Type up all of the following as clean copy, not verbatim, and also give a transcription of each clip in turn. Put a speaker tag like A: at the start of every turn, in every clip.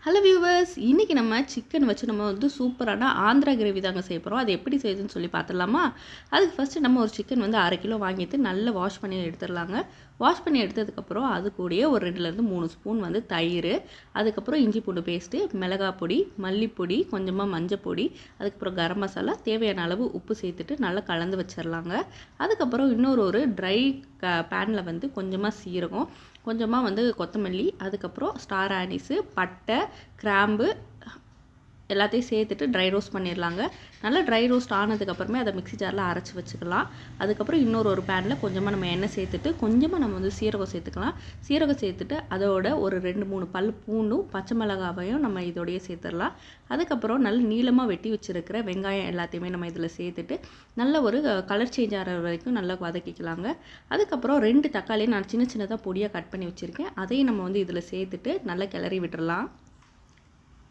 A: Hello viewers, இன்றைக்கி நம்ம chicken வச்சு நம்ம சூப்பரான ஆந்திரா கிரேவி தாங்க செய்ய போகிறோம். அது எப்படி செய்யுதுன்னு சொல்லி பார்த்துடலாமா? அதுக்கு ஃபஸ்ட்டு நம்ம ஒரு சிக்கன் 1/2 கிலோ வாங்கிட்டு நல்லா வாஷ் பண்ணி எடுத்துடலாங்க. வாஷ் பண்ணி எடுத்ததுக்கப்புறம் அது கூடயே ஒரு 2லேருந்து 3 ஸ்பூன் தயிர், அதுக்கப்புறம் இஞ்சி பூண்டு பேஸ்ட்டு, மிளகாய் பொடி, மல்லிப்பொடி, கொஞ்சமாக மஞ்சள் பொடி, அதுக்கப்புறம் கரம் மசாலா, தேவையான அளவு உப்பு சேர்த்துட்டு நல்லா கலந்து வச்சிடலாங்க. அதுக்கப்புறம் ஒரு ட்ரை பேனில் கொஞ்சமாக சீரகம், கொஞ்சமாக கொத்தமல்லி, அதுக்கப்புறம் ஸ்டார் ஆனிஸு, பட்டை, கிராம்பு எல்லாத்தையும் சேர்த்துட்டு ட்ரை ரோஸ்ட் பண்ணிடலாங்க. நல்லா ட்ரை ரோஸ்ட் ஆனதுக்கப்புறமே அதை மிக்ஸி ஜாரில் அரைச்சி வச்சுக்கலாம். அதுக்கப்புறம் ஒரு பேனில் கொஞ்சமாக நம்ம எண்ணெய் சேர்த்துட்டு கொஞ்சமாக நம்ம சீரகம் சேர்த்துக்கலாம். சீரகம் சேர்த்துட்டு அதோட ஒரு 2-3 பல் பூண்டும் பச்சை மிளகாவையும் நம்ம இதோடையே சேர்த்துடலாம். அதுக்கப்புறம் நல்ல நீளமாக வெட்டி வச்சுருக்கிற வெங்காயம் எல்லாத்தையுமே நம்ம இதில் சேர்த்துட்டு நல்ல ஒரு கலர் சேஞ்ச் ஆகிற வரைக்கும் நல்லா வதக்கிக்கலாங்க. அதுக்கப்புறம் 2 தக்காளியை நான் சின்ன சின்னதாக பொடியாக கட் பண்ணி வச்சுருக்கேன். அதையும் நம்ம இதில் சேர்த்துட்டு நல்லா கிளறி விட்டுடலாம்.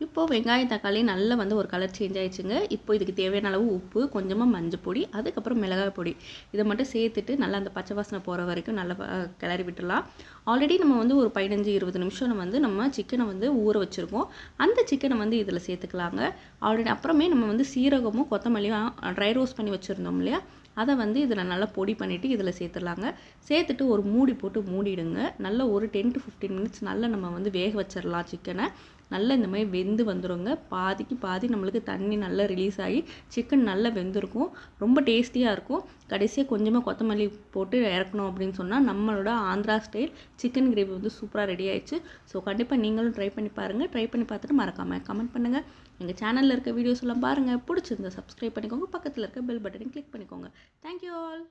A: இப்போது வெங்காயம் தக்காளி நல்லா ஒரு கலர் சேஞ்ச் ஆகிடுச்சுங்க. இப்போ இதுக்கு தேவையான அளவு உப்பு, கொஞ்சமாக மஞ்சள் பொடி, அதுக்கப்புறம் மிளகாய் பொடி இதை மட்டும் சேர்த்துட்டு நல்லா அந்த பச்சை வாசனை போகிற வரைக்கும் நல்லா கிளறி விட்டுடலாம். ஆல்ரெடி நம்ம ஒரு 15-20 நிமிஷம் நம்ம சிக்கனை ஊற வச்சுருக்கோம். அந்த சிக்கனை இதில் சேர்த்துக்கலாங்க. ஆல்ரெடி அப்புறமே நம்ம சீரகமும் கொத்தமல்லியும் ட்ரை ரோஸ்ட் பண்ணி வச்சுருந்தோம் இல்லையா, அதை இதில் நல்லா பொடி பண்ணிவிட்டு இதில் சேர்த்துடலாங்க. சேர்த்துட்டு ஒரு மூடி போட்டு மூடிடுங்க. நல்லா ஒரு 10-15 மினிட்ஸ் நல்லா நம்ம வேக வச்சிடலாம். சிக்கனை நல்லா இந்த மாதிரி வெந்து வந்துடுங்க. பாதிக்கு பாதி நம்மளுக்கு தண்ணி நல்லா ரிலீஸ் ஆகி சிக்கன் நல்லா வெந்திருக்கும். ரொம்ப டேஸ்டியாக இருக்கும். கடைசியாக கொஞ்சமாக கொத்தமல்லி போட்டு இறக்கணும் அப்படின்னு சொன்னால் நம்மளோட ஆந்திரா ஸ்டைல் சிக்கன் கிரேவி சூப்பராக ரெடி ஆயிடுச்சு. ஸோ கண்டிப்பாக நீங்களும் ட்ரை பண்ணி பாருங்கள். ட்ரை பண்ணி பார்த்துட்டு மறக்காமல் கமெண்ட் பண்ணுங்கள். எங்கள் சேனலில் இருக்க வீடியோஸ் எல்லாம் பாருங்கள். பிடிச்சிருந்தா சப்ஸ்கிரைப் பண்ணிக்கோங்க. பக்கத்தில் இருக்க பெல் பட்டனையும் கிளிக் பண்ணிக்கோங்க. Thank you all.